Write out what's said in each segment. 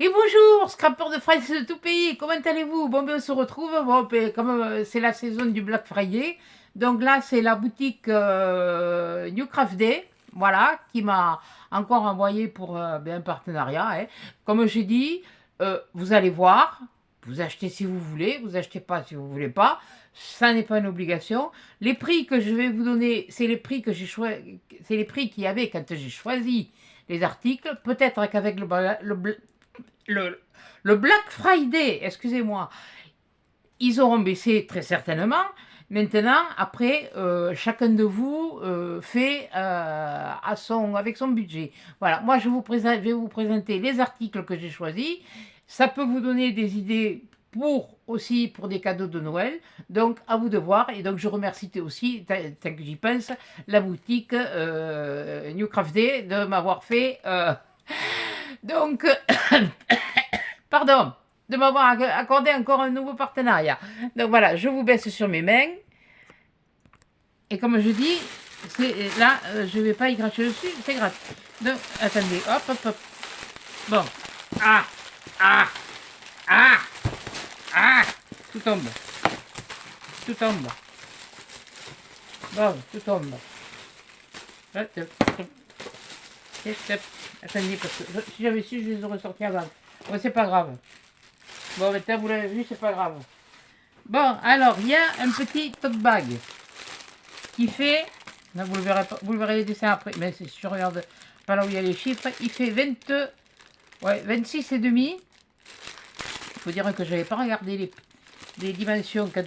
Et bonjour, scrappers de France de tout pays, comment allez-vous? Bon, ben, on se retrouve, bon, ben, comme c'est la saison du Black Friday, donc là, c'est la boutique New Craft Day, voilà, qui m'a encore envoyé pour ben, un partenariat, hein. Comme j'ai dit, vous allez voir, vous achetez si vous voulez, vous achetez pas si vous voulez pas, ça n'est pas une obligation. Les prix que je vais vous donner, c'est les prix que j'ai choisi, c'est les prix qu'il y avait quand j'ai choisi les articles, peut-être qu'avec le, le Black Friday, excusez-moi, ils auront baissé très certainement. Maintenant, après, chacun de vous fait avec son budget. Voilà, moi je vais vous présenter les articles que j'ai choisis. Ça peut vous donner des idées aussi pour des cadeaux de Noël. Donc, à vous de voir. Et donc, je remercie aussi, tant que j'y pense, la boutique New Craft Day de m'avoir fait. Donc, pardon, de m'avoir accordé encore un nouveau partenariat. Donc voilà, je vous baisse sur mes mains. Et comme je dis, là, je ne vais pas y cracher dessus, c'est gratuit. Donc, attendez, hop, hop, hop. Bon. Ah, ah, ah, ah. Tout tombe. Tout tombe. Bon, tout tombe. Hop, hop, hop. Attendez, parce que si j'avais su, je les aurais sortis avant. Bon, c'est pas grave. Bon, maintenant, vous l'avez vu, c'est pas grave. Bon, alors, il y a un petit tote bag qui fait, là, vous le verrez pas, vous le verrez les dessins après, mais si je regarde pas là où il y a les chiffres, il fait 26 et demi. Il faut dire que je n'avais pas regardé les dimensions quand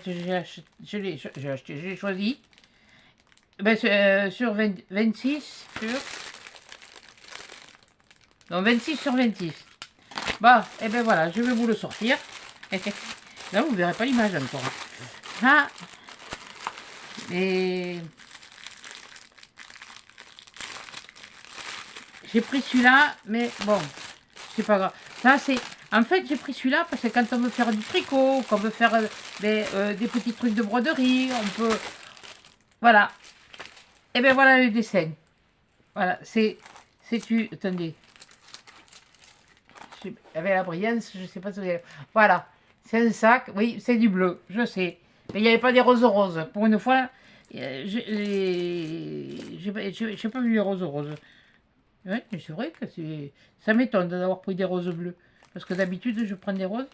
j'ai choisi. Ben, sur 26 sur... Non, 26 sur 26. Bah, et ben voilà, je vais vous le sortir. Là, vous ne verrez pas l'image encore. Ah, et j'ai pris celui-là, mais bon, c'est pas grave. Ça, c'est... En fait, j'ai pris celui-là parce que quand on veut faire du tricot, qu'on veut faire des petits trucs de broderie, on peut... Voilà. Et ben voilà le dessin. Voilà, c'est-tu... Attendez. Avec la brillance, je sais pas si vous avez... Voilà. C'est un sac. Oui, c'est du bleu, je sais. Mais il n'y avait pas des roses roses. Pour une fois, j'ai pas vu les roses roses. Oui, mais c'est vrai que ça m'étonne d'avoir pris des roses bleues. Parce que d'habitude, je prends des roses.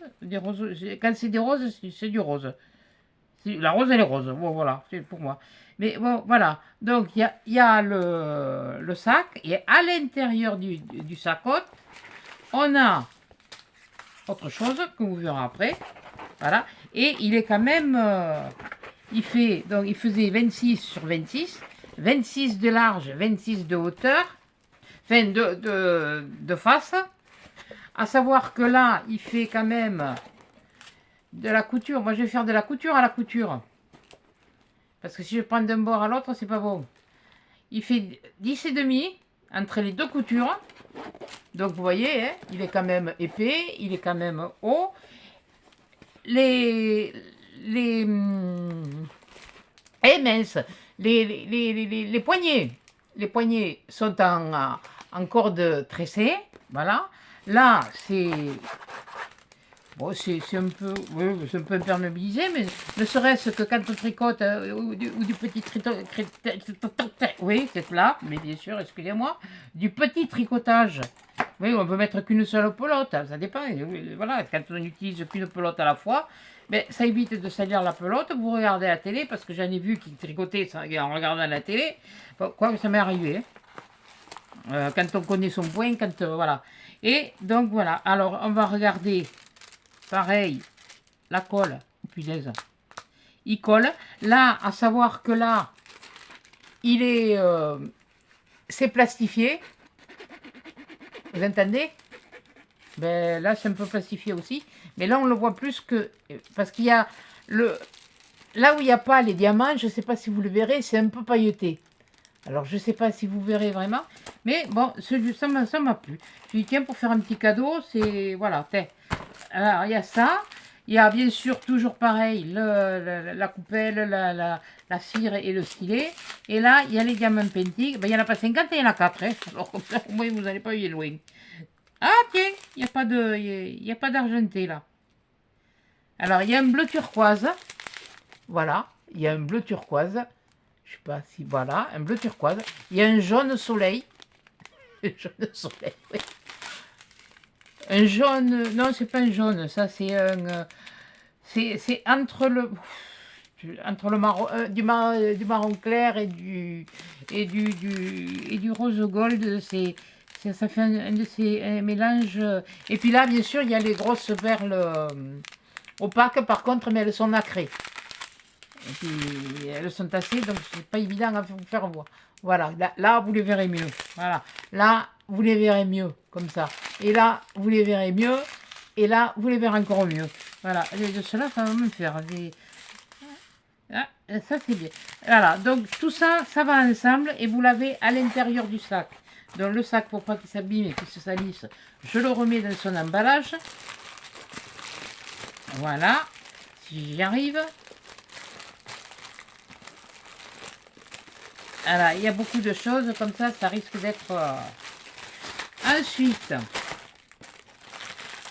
Quand c'est des roses, c'est du rose. La rose, elle est rose. Bon, voilà, c'est pour moi. Mais bon, voilà. Donc, il y a le sac. Et à l'intérieur du sacote, on a autre chose que vous verrez après. Voilà. Et il est quand même... il faisait 26 sur 26. 26 de large, 26 de hauteur. Enfin, de face. À savoir que là, il fait quand même de la couture. Moi, je vais faire de la couture à la couture. Parce que si je prends d'un bord à l'autre, c'est pas bon. Il fait 10 et demi entre les deux coutures. Donc, vous voyez, hein, il est quand même épais, il est quand même haut. Les mince, les poignets. Les poignets sont en corde tressée. Voilà. Là, c'est... Bon, c'est un peu, oui, c'est un peu imperméabilisé, mais ne serait-ce que quand on tricote ou du petit oui, c'est là, mais bien sûr, excusez-moi, du petit tricotage. Oui, on peut mettre qu'une seule pelote, ça dépend. Voilà, quand on n'utilise qu'une pelote à la fois, mais ça évite de salir la pelote. Vous regardez la télé, parce que j'en ai vu qui tricotaient en regardant la télé. Bon, quoi, ça m'est arrivé. Quand on connaît son point, voilà. Et donc voilà, alors on va regarder. Pareil, la colle, punaise, il colle. Là, à savoir que là, il est, c'est plastifié. Vous entendez? Ben, là, c'est un peu plastifié aussi. Mais là, on le voit plus que... Parce qu'il y a là où il n'y a pas les diamants, je ne sais pas si vous le verrez, c'est un peu pailleté. Alors, je ne sais pas si vous verrez vraiment. Mais bon, ça m'a plu. Je dis, tiens, pour faire un petit cadeau, c'est... Voilà, alors, il y a ça. Il y a bien sûr toujours pareil, la coupelle, la cire et le stylet. Et là, il y a les diamants Pentic. Ben, il n'y en a pas 50 et il y en a 4. Hein. Alors comme ça, au moins, vous n'allez pas y aller loin. Ah, tiens, il n'y a pas d'argenté, là. Alors, il y a un bleu turquoise. Voilà, il y a un bleu turquoise. Je sais pas si... Voilà, un bleu turquoise. Il y a un jaune soleil. Un jaune soleil, oui. Un jaune... Non, c'est pas un jaune. Ça, c'est un... c'est entre le marron, du marron clair et du rose gold. Ça fait un de ces mélanges. Et puis là, bien sûr, il y a les grosses perles opaques, par contre, mais elles sont nacrées. Et puis, elles sont tassées, donc c'est pas évident à vous faire voir. Voilà, là, vous les verrez mieux. Voilà, là, vous les verrez mieux, comme ça. Et là, vous les verrez mieux. Et là, vous les verrez encore mieux. Voilà, et de cela, ça va me faire des... Ah, ça, c'est bien. Voilà, donc tout ça, ça va ensemble et vous l'avez à l'intérieur du sac. Donc le sac, pour pas qu'il s'abîme et qu'il se salisse, je le remets dans son emballage. Voilà, si j'y arrive. Voilà, il y a beaucoup de choses comme ça risque d'être... Ensuite,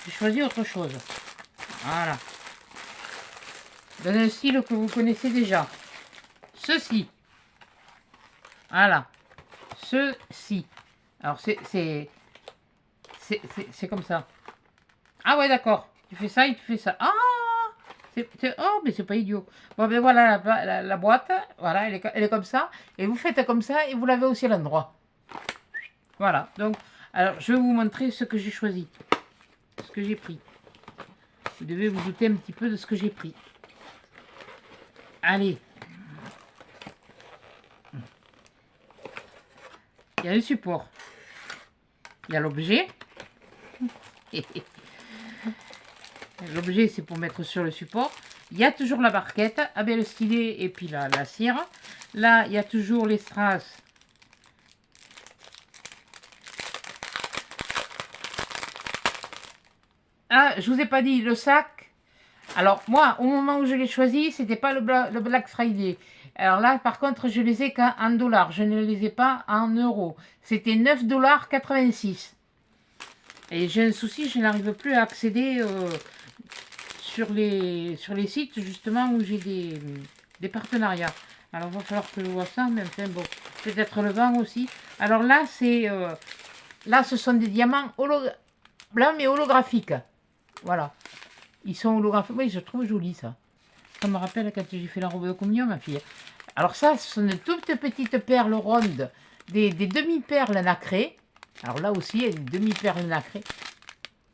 j'ai choisi autre chose. Voilà. Dans un style que vous connaissez déjà. Ceci. Voilà. Ceci. Alors, c'est comme ça. Ah ouais, d'accord. Tu fais ça et tu fais ça. Ah, oh, mais c'est pas idiot. Bon, ben voilà la boîte. Voilà, elle est comme ça. Et vous faites comme ça et vous l'avez aussi à l'endroit. Voilà. Donc, alors, je vais vous montrer ce que j'ai choisi. Ce que j'ai pris. Vous devez vous douter un petit peu de ce que j'ai pris. Allez. Il y a le support. Il y a l'objet. L'objet, c'est pour mettre sur le support. Il y a toujours la barquette avec le stylet et puis la cire. Là, il y a toujours les strass. Ah, je vous ai pas dit, le sac. Alors, moi, au moment où je l'ai choisi, c'était pas le Black Friday. Alors là, par contre, je les ai qu'en dollars. Je ne les ai pas en euros. C'était 9,86 $. Et j'ai un souci, je n'arrive plus à accéder sur les sites, justement, où j'ai des partenariats. Alors, il va falloir que je vois ça, mais enfin, bon, peut-être le vent aussi. Alors là, là, ce sont des diamants blancs, mais holographiques. Voilà. Ils sont holographiques. Oui, je trouve joli, ça. Ça me rappelle quand j'ai fait la robe de communion, ma fille. Alors ça, ce sont de toutes petites perles rondes, des demi-perles nacrées. Alors là aussi, il y a des demi-perles nacrées.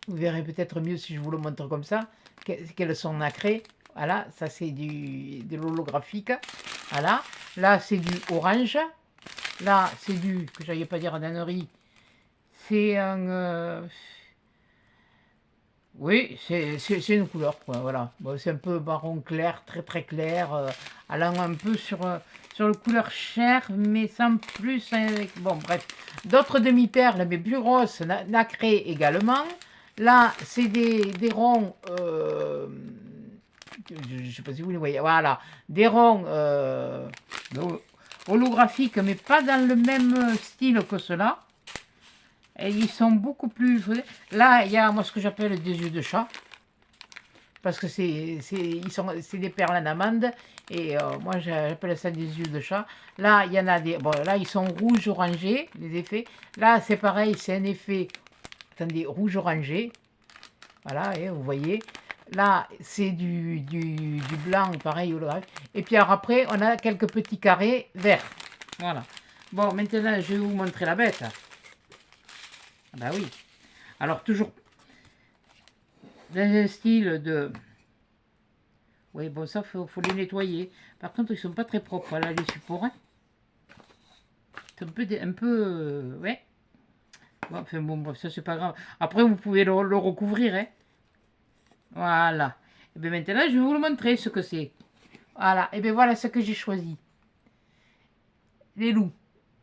Vous verrez peut-être mieux si je vous le montre comme ça, qu'elles sont nacrées. Voilà, ça c'est de l'holographique. Voilà, là c'est du orange. Là c'est du, que j'allais pas dire en ânerie, c'est un... oui, c'est une couleur, quoi, voilà. Bon, c'est un peu marron clair, très très clair, allant un peu sur le couleur chair, mais sans plus... bon, bref. D'autres demi-perles, mais plus grosses, nacrées également. Là, c'est des ronds... je ne sais pas si vous les voyez, voilà. Des ronds holographiques, mais pas dans le même style que ceux-là. Et ils sont beaucoup plus... Là, il y a moi ce que j'appelle des yeux de chat. Parce que c'est des perles en amande. Et moi, j'appelle ça des yeux de chat. Là, il y en a des... Bon, là, ils sont rouge-orangé, les effets. Là, c'est pareil, c'est un effet... Attendez, rouge-orangé. Voilà, et vous voyez. Là, c'est du blanc, pareil, holographique. Et puis alors après, on a quelques petits carrés verts. Voilà. Bon, maintenant, je vais vous montrer la bête. Ah bah oui. Alors, toujours dans un style de... Oui, bon, ça, faut les nettoyer. Par contre, ils sont pas très propres, là, les supports. Hein. C'est un peu ouais. Bon, enfin, bon, bref, ça, c'est pas grave. Après, vous pouvez le recouvrir, hein. Voilà. Et bien maintenant, je vais vous le montrer, ce que c'est. Voilà. Et bien voilà ce que j'ai choisi. Les loups.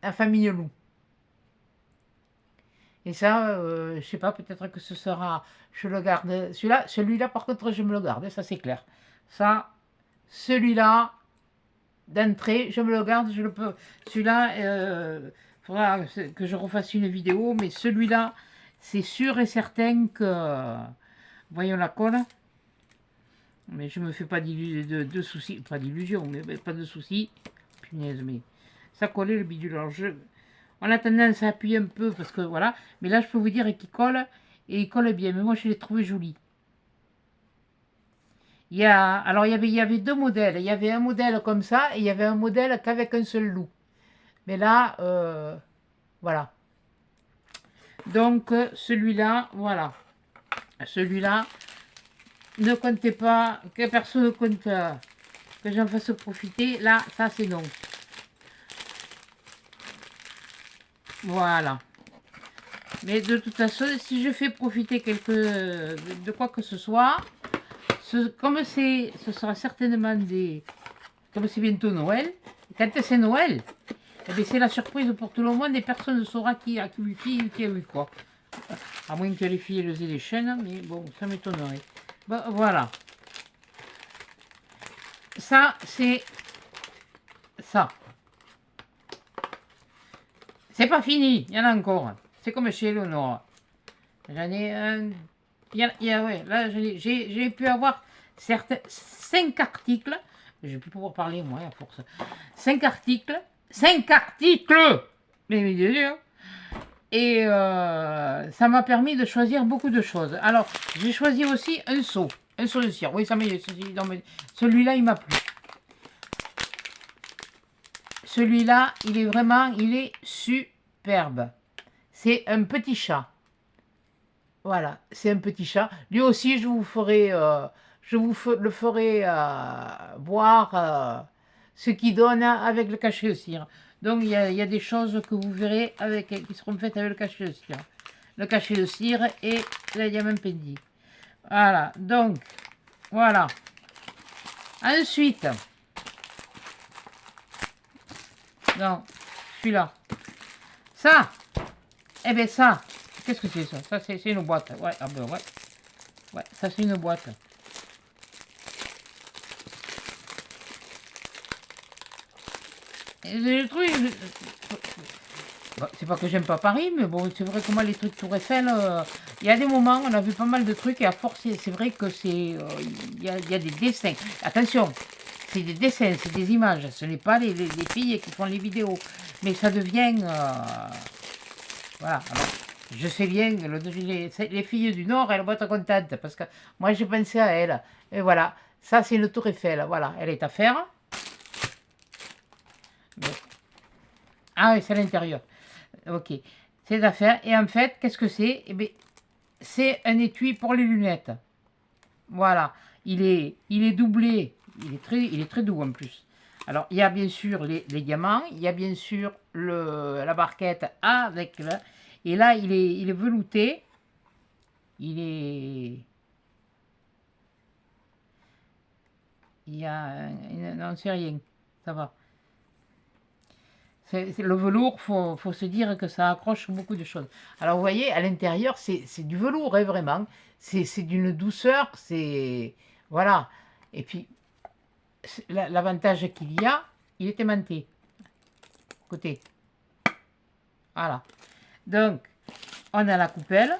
La famille loup. Et ça, je sais pas, peut-être que ce sera... Je le garde. Celui-là, par contre, je me le garde. Ça, c'est clair. Ça, celui-là, d'entrée, je me le garde. Je le peux. Celui-là, faudra que je refasse une vidéo. Mais celui-là, c'est sûr et certain que... Voyons la colle. Mais je me fais pas de soucis, pas d'illusion, mais pas de soucis. Punaise, mais ça collait le bidule. Alors on a tendance à appuyer un peu parce que voilà. Mais là, je peux vous dire qu'il colle et il colle bien. Mais moi, je l'ai trouvé joli. Alors il y avait deux modèles. Il y avait un modèle comme ça et il y avait un modèle qu'avec un seul loup. Mais là, voilà. Donc celui-là, voilà. Celui-là, ne comptez pas, que personne ne compte que j'en fasse profiter. Là, ça c'est non. Voilà. Mais de toute façon, si je fais profiter de quoi que ce soit, comme ce sera certainement comme c'est bientôt Noël, quand c'est Noël, eh bien, c'est la surprise pour tout le monde et personne ne saura qui a eu quoi. À moins que les filles aient les chaînes, mais bon, ça m'étonnerait. Bon, voilà. Ça, c'est ça. C'est pas fini, il y en a encore. C'est comme chez Eleonore. J'en ai un. Ouais, là, j'ai pu avoir 5 articles. Je vais plus pouvoir parler, moi, à force. 5 articles. 5 articles. Mais Dieu. Et ça m'a permis de choisir beaucoup de choses. Alors, j'ai choisi aussi un seau. Un seau de cire. Oui, ça m'a... Celui-là, il m'a plu. Celui-là, il est superbe. C'est un petit chat. Voilà, c'est un petit chat. Lui aussi, je vous le ferai voir ce qu'il donne avec le cachet de cire. Donc, il y a des choses que vous verrez qui seront faites avec le cachet de cire. Le cachet de cire et la diamant pendi. Voilà, donc, voilà. Ensuite, non, celui-là. Ça, eh bien ça, qu'est-ce que c'est ça? Ça, c'est une boîte. Ouais, ah ben ouais. Ouais, ça, c'est une boîte. Et le truc... C'est pas que j'aime pas Paris, mais bon, c'est vrai que moi, les trucs Tour Eiffel, il y a des moments, on a vu pas mal de trucs, et à force, c'est vrai que c'est... Il y a des dessins. Attention, c'est des dessins, c'est des images. Ce n'est pas les filles qui font les vidéos. Mais ça devient... voilà, alors... Je sais bien, les filles du Nord, elles vont être contentes, parce que moi, j'ai pensé à elles. Et voilà, ça, c'est une Tour Eiffel. Voilà, elle est à faire. Ah oui, c'est à l'intérieur. Ok, c'est à faire. Et en fait, qu'est-ce que c'est? Eh bien, c'est un étui pour les lunettes. Voilà, il est doublé. Il est très doux en plus. Alors, il y a bien sûr les diamants. Il y a bien sûr la barquette avec... Et là, il est velouté. Il y a... Non, c'est rien. Ça va. Le velours, faut se dire que ça accroche beaucoup de choses. Alors, vous voyez, à l'intérieur, c'est du velours, hein, vraiment. C'est d'une douceur, c'est... Voilà. Et puis, l'avantage qu'il y a, il est aimanté. Côté. Voilà. Donc, on a la coupelle.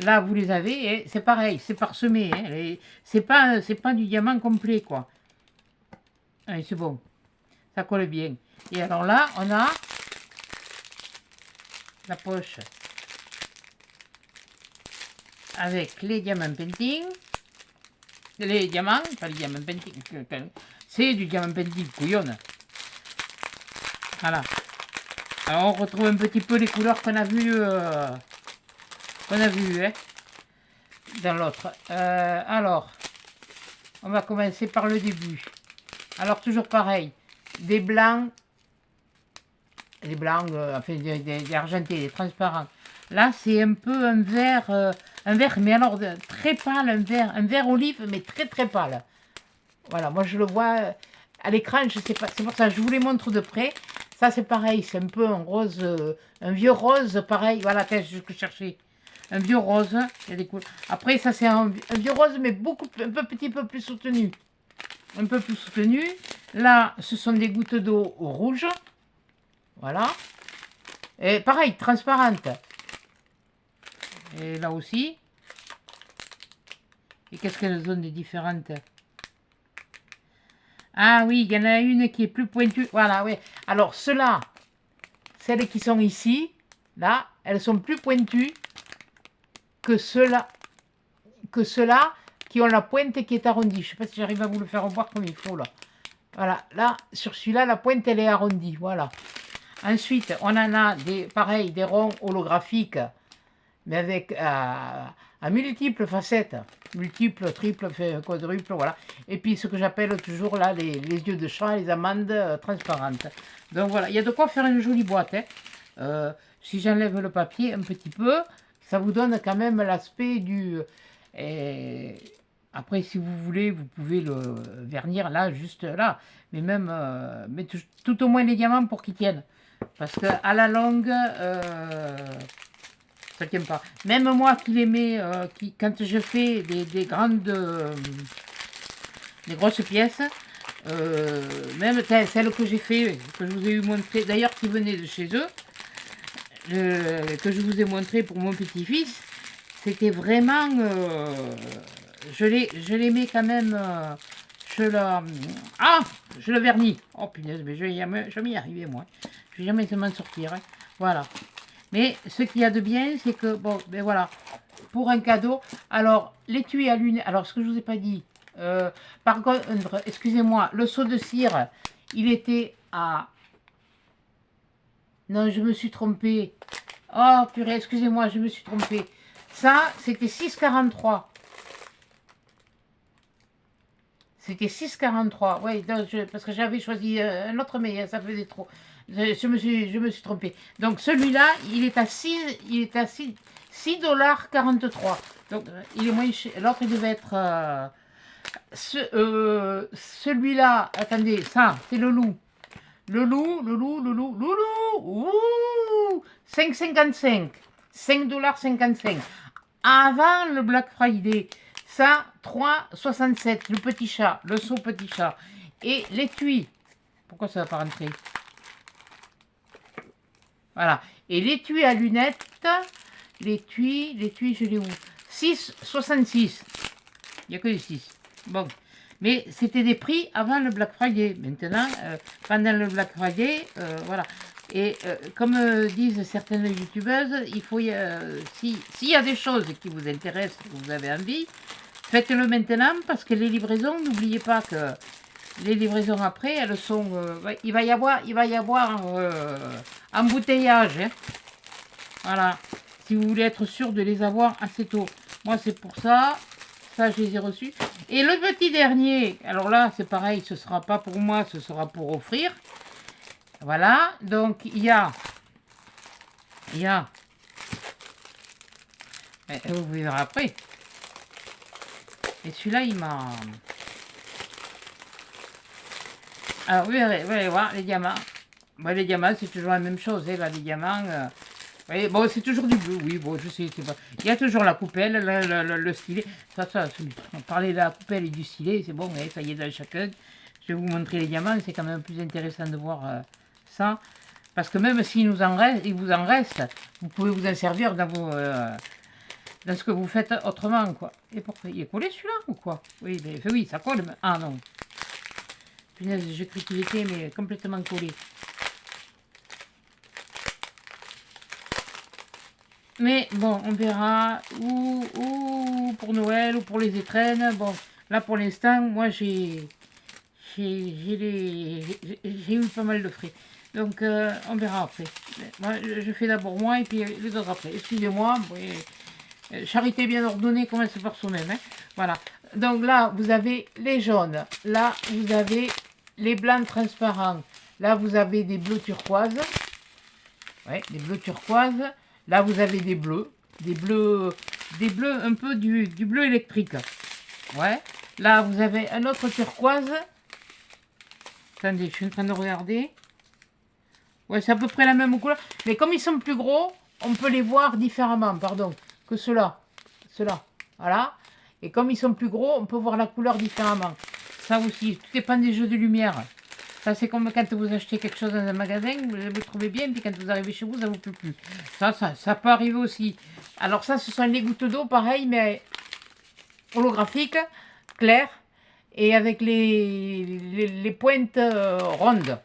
Là, vous les avez, et c'est pareil, c'est parsemé. Hein, c'est pas du diamant complet, quoi. Allez, c'est bon. Ça colle bien. Et alors là, on a la poche avec les diamants painting. Les diamants, pas les diamants painting. C'est du diamant painting couillonne. Voilà. Alors on retrouve un petit peu les couleurs qu'on a vues hein, dans l'autre. Alors, on va commencer par le début. Alors toujours pareil, des blancs, enfin des argentés, des transparents. Là c'est un peu un vert, mais alors très pâle, un vert olive, mais très très pâle. Voilà, moi je le vois à l'écran, je sais pas, c'est pour ça que je vous les montre de près. Ça c'est pareil, c'est un peu un rose, un vieux rose, pareil, voilà, c'est ce que je cherchais. Un vieux rose, il y a des couleurs. Après ça c'est un vieux rose, mais petit peu plus soutenu. Un peu plus soutenu. Là, ce sont des gouttes d'eau rouges. Voilà. Et pareil, transparente. Et là aussi. Et qu'est-ce qu'elles ont de différentes? Ah oui, il y en a une qui est plus pointue. Voilà, oui. Alors, ceux-là, celles qui sont ici, là, elles sont plus pointues que ceux-là qui ont la pointe qui est arrondie. Je ne sais pas si j'arrive à vous le faire voir comme il faut, là. Voilà, là, sur celui-là, la pointe, elle est arrondie, voilà. Ensuite, on en a des, pareil, des ronds holographiques, mais avec à multiples facettes, multiples, triples, quadruples, voilà. Et puis ce que j'appelle toujours là les yeux de chat, les amandes transparentes. Donc voilà, il y a de quoi faire une jolie boîte. Hein. Si j'enlève le papier un petit peu, ça vous donne quand même l'aspect du... Après, si vous voulez, vous pouvez le vernir là, juste là. Mais même, mais tout au moins les diamants pour qu'ils tiennent. Parce qu'à la longue, ça ne tient pas. Même moi qui les mets, quand je fais des grandes, des grosses pièces, même celles que j'ai fait, que je vous ai eu montré, d'ailleurs qui venaient de chez eux, que je vous ai montré pour mon petit-fils, c'était vraiment, je les mets quand même, je le vernis. Oh punaise, mais je vais jamais y arriver moi. Je vais jamais m'en sortir. Hein. Voilà. Mais ce qu'il y a de bien, c'est que, bon, ben voilà, pour un cadeau, alors, l'étui à lunettes, alors ce que je vous ai pas dit, par contre, excusez-moi, le seau de cire, il était à... Non, je me suis trompée. Oh, purée, excusez-moi, je me suis trompée. Ça, c'était 6,43. C'était 6,43. Oui, parce que j'avais choisi un autre, mais ça faisait trop. Je me suis trompée. Donc celui-là, il est à 6,43 $. Donc il est moins cher. L'autre, il devait être... celui-là, attendez, ça, c'est le loup. Le loup. Ouh, 5,55. 5,55 $. Avant le Black Friday. Ça, 3,67. Le petit chat, le seau petit chat. Et l'étui. Pourquoi ça ne va pas rentrer? Voilà. Et l'étui à lunettes, l'étui, je l'ai où? 6,66. Il n'y a que des 6. Bon. Mais c'était des prix avant le Black Friday. Maintenant, pendant le Black Friday, voilà. Et comme disent certaines youtubeuses, il faut, s'il y a des choses qui vous intéressent, que vous avez envie, faites-le maintenant parce que les livraisons, n'oubliez pas que les livraisons après, elles sont... il va y avoir embouteillage. Hein. Voilà. Si vous voulez être sûr de les avoir assez tôt. Moi, c'est pour ça. Ça, je les ai reçus. Et le petit dernier, alors là, c'est pareil, ce ne sera pas pour moi, ce sera pour offrir. Voilà. Donc, il y a... Vous verrez après. Et celui-là, il m'a... Alors, vous allez voir, les diamants. Bon, les diamants, c'est toujours la même chose. Hein, là, les diamants... bon, c'est toujours du bleu, oui, bon, je sais, c'est pas... Il y a toujours la coupelle, le stylet. Ça, on parlait de la coupelle et du stylet, c'est bon, hein, ça y est dans chacun. Je vais vous montrer les diamants, c'est quand même plus intéressant de voir ça. Parce que même s'il vous en reste, vous pouvez vous en servir dans vos... dans ce que vous faites autrement, quoi. Et pourquoi il est collé celui-là ou quoi? Oui, mais oui, ça colle. Mais... Ah non. Punaise, j'ai cru qu'il était mais complètement collé. Mais bon, on verra ou pour Noël ou pour les étrennes. Bon, là pour l'instant, moi j'ai eu pas mal de frais. Donc on verra après. Moi, je fais d'abord moi et puis les autres après. Excusez-moi. Charité bien ordonnée commence par soi-même. Hein. Voilà. Donc là, vous avez les jaunes. Là, vous avez les blancs transparents. Là, vous avez des bleus turquoises. Ouais, des bleus turquoises. Là, vous avez des bleus un peu du bleu électrique. Ouais. Là, vous avez un autre turquoise. Attendez, je suis en train de regarder. Ouais, c'est à peu près la même couleur. Mais comme ils sont plus gros, on peut les voir différemment, pardon, que ceux-là. Ceux-là. Voilà. Et comme ils sont plus gros, on peut voir la couleur différemment. Ça aussi, tout dépend des jeux de lumière. Ça, c'est comme quand vous achetez quelque chose dans un magasin, vous le trouvez bien, puis quand vous arrivez chez vous, ça ne vous plaît plus. Ça peut arriver aussi. Alors ça, ce sont les gouttes d'eau, pareil, mais holographiques, claires, et avec les pointes rondes.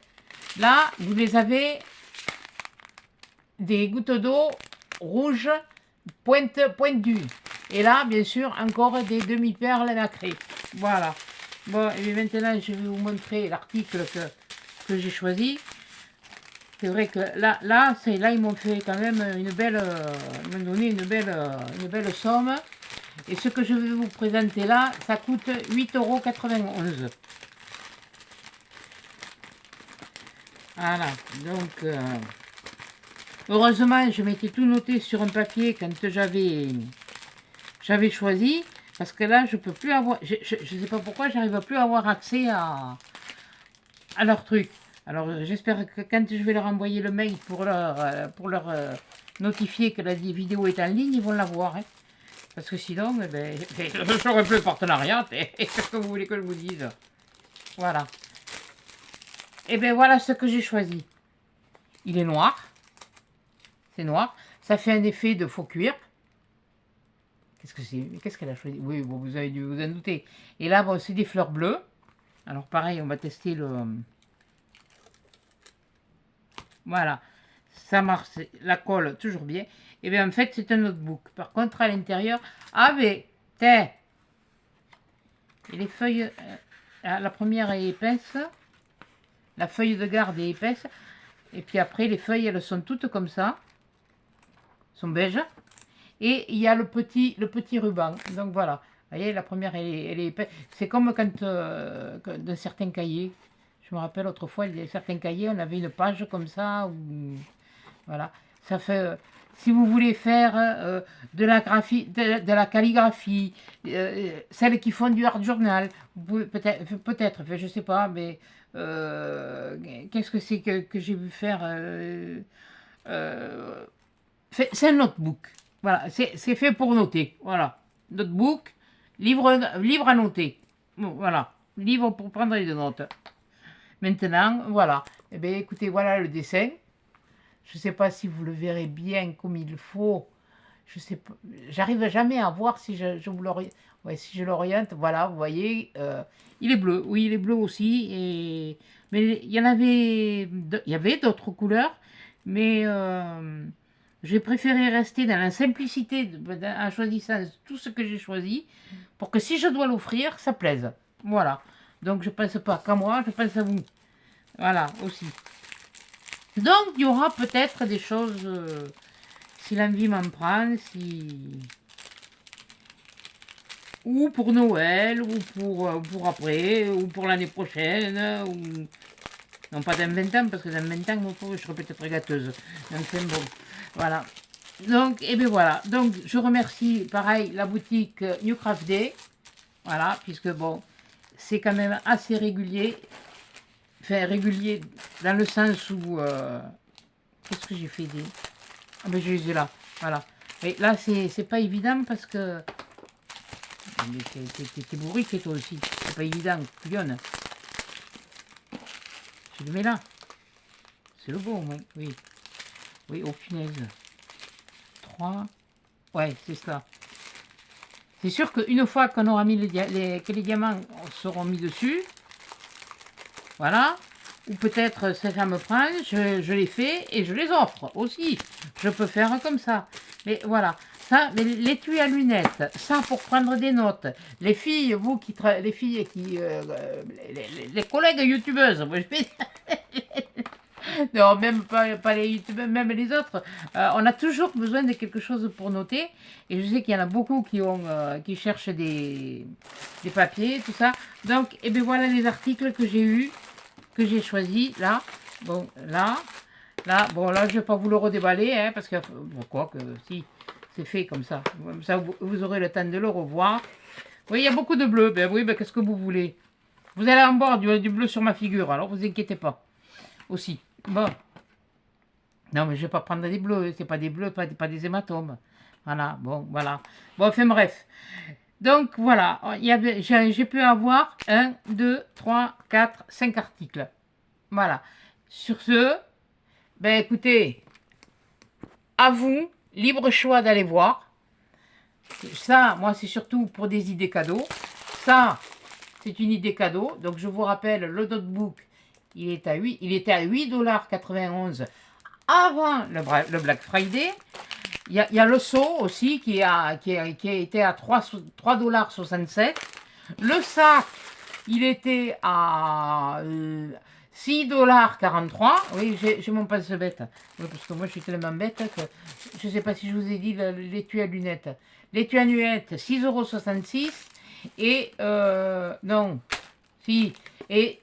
Là, vous les avez des gouttes d'eau rouges, pointues. Et là, bien sûr, encore des demi-perles nacrées. Voilà. Bon, et maintenant, je vais vous montrer l'article que j'ai choisi. C'est vrai que là, ils m'ont fait quand même une belle, ils m'ont donné une belle somme. Et ce que je vais vous présenter là, ça coûte 8,91 €. Voilà, donc, heureusement, je m'étais tout noté sur un papier quand j'avais choisi. Parce que là, je peux plus avoir, je ne sais pas pourquoi, j'arrive plus à avoir accès à leur truc. Alors, j'espère que quand je vais leur envoyer le mail pour leur notifier que la vidéo est en ligne, ils vont l'avoir. Hein. Parce que sinon, eh ben, je n'aurai plus le partenariat. Qu'est-ce que vous voulez que je vous dise? Voilà. Et bien voilà ce que j'ai choisi. Il est noir. C'est noir. Ça fait un effet de faux cuir. Qu'est-ce que c'est? Qu'est-ce qu'elle a choisi? Oui, bon, vous avez dû vous en douter. Et là, bon, c'est des fleurs bleues. Alors pareil, on va tester le... Voilà. Ça marche, la colle, toujours bien. Et bien en fait, c'est un notebook. Par contre, à l'intérieur... Ah, mais... Et les feuilles... la première est épaisse. La feuille de garde est épaisse. Et puis après, les feuilles, elles sont toutes comme ça. Elles sont beiges. Et il y a le petit ruban. Donc voilà. Vous voyez, la première, elle est épaisse. C'est comme quand dans certains cahiers. Je me rappelle autrefois, il y a certains cahiers, on avait une page comme ça. Voilà. Ça fait... si vous voulez faire de la graphie, de la calligraphie, celles qui font du art journal, peut-être, je sais pas, mais qu'est-ce que c'est que j'ai vu faire c'est un notebook. Voilà, c'est fait pour noter. Voilà. Notebook, livre à noter. Bon, voilà. Livre pour prendre des notes. Maintenant, voilà. Eh bien, écoutez, voilà le dessin. Je ne sais pas si vous le verrez bien comme il faut. Je sais pas. J'arrive jamais à voir si je vous l'oriente. Ouais, si je l'oriente, voilà, vous voyez, il est bleu. Oui, il est bleu aussi. Mais il y avait d'autres couleurs, mais j'ai préféré rester dans la simplicité en choisissant tout ce que j'ai choisi pour que si je dois l'offrir, ça plaise. Voilà. Donc je ne pense pas qu'à moi, je pense à vous. Voilà, aussi. Donc il y aura peut-être des choses, si l'envie m'en prend, ou pour Noël, ou pour après, ou pour l'année prochaine, ou... Non, pas dans 20 ans, parce que dans 20 ans, je serai peut-être gâteuse. Donc, c'est bon. Voilà. Donc, et bien voilà. Donc, je remercie, pareil, la boutique New Craft Day. Voilà, puisque bon, c'est quand même assez régulier. Enfin, régulier dans le sens où... qu'est-ce que j'ai fait des... Ah ben, je les ai là. Voilà. Et là, c'est pas évident parce que... T'es bourrique toi aussi. C'est pas évident, couillonne. Je le mets là. C'est le bon, oui. Oui, oui, oh punaise. 3. Ouais, c'est ça. C'est sûr qu'une fois qu'on aura mis que les diamants seront mis dessus, voilà, ou peut-être ça me prend, je les fais et je les offre aussi. Je peux faire comme ça. Mais voilà, ça, l'étui à lunettes, ça pour prendre des notes. Les filles, les filles qui, les collègues youtubeuses, moi, je vais... Non, même pas les youtubeurs, même les autres. On a toujours besoin de quelque chose pour noter. Et je sais qu'il y en a beaucoup qui cherchent des papiers, tout ça. Donc, et bien voilà les articles que j'ai eus, que j'ai choisis. Là, bon, là, bon, là, je ne vais pas vous le redéballer, hein, parce que, pourquoi que, si, c'est fait comme ça. Comme ça, vous aurez le temps de le revoir. Oui, il y a beaucoup de bleu. Ben oui, ben qu'est-ce que vous voulez? Vous allez en voir du bleu sur ma figure, alors vous inquiétez pas. Aussi. Bon. Non, mais je vais pas prendre des bleus. C'est pas des bleus, pas des hématomes. Voilà. Bon, voilà. Bon, enfin bref. Donc, voilà. J'ai pu avoir 1, 2, 3, 4, 5 articles. Voilà. Sur ce, ben écoutez, à vous, libre choix d'aller voir. Ça, moi, c'est surtout pour des idées cadeaux. Ça, c'est une idée cadeau. Donc, je vous rappelle, le notebook, il était à 8,91 $ avant le Black Friday. Il y a le seau aussi qui a été à 3,67 $. Le sac, il était à 6,43 $. Oui, j'ai mon pense-bête. Oui, parce que moi, je suis tellement bête que je ne sais pas si je vous ai dit l'étui à lunettes. L'étui à lunettes, 6,66 €. Et non, si. Et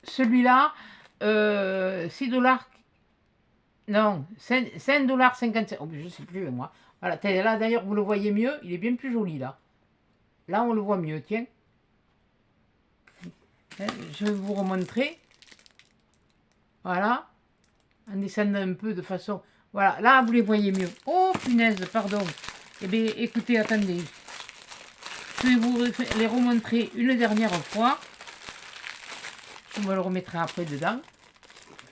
celui-là, 6 $. Non, 5,55 $. Oh, je ne sais plus, moi. Voilà, là d'ailleurs, vous le voyez mieux. Il est bien plus joli, là. Là, on le voit mieux, tiens. Je vais vous remontrer. Voilà. En descendant un peu de façon... Voilà, là, vous les voyez mieux. Oh, punaise, pardon. Eh bien, écoutez, attendez. Je vais vous les remontrer une dernière fois. Je me le remettrai après dedans.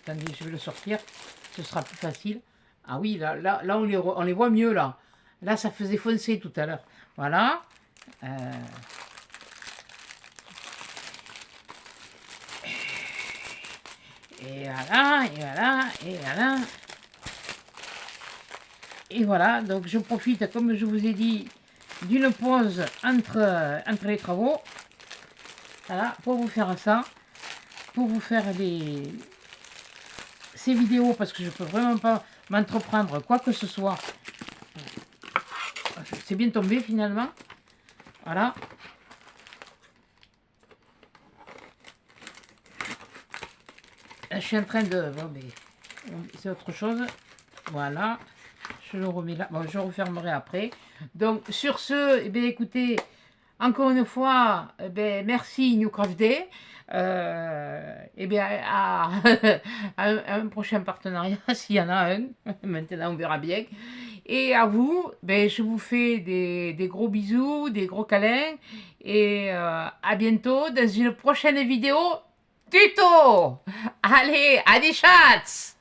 Attendez, je vais le sortir. Ce sera plus facile. Ah oui, là on les voit mieux, là. Là, ça faisait foncer tout à l'heure. Voilà. Et voilà, et voilà, et voilà. Et voilà, donc je profite, comme je vous ai dit, d'une pause entre les travaux. Voilà, pour vous faire ça. Pour vous faire ces vidéos, parce que je ne peux vraiment pas m'entreprendre quoi que ce soit. C'est bien tombé finalement. Voilà. Là, je suis en train de... Bon, mais c'est autre chose. Voilà. Je le remets là. Bon, je refermerai après. Donc, sur ce, eh bien, écoutez, encore une fois, eh bien, merci Newcraft Day. Eh bien, à un prochain partenariat, s'il y en a un. Maintenant, on verra bien. Et à vous, ben, je vous fais des gros bisous, des gros câlins. Et à bientôt dans une prochaine vidéo tuto. Allez, à des chats!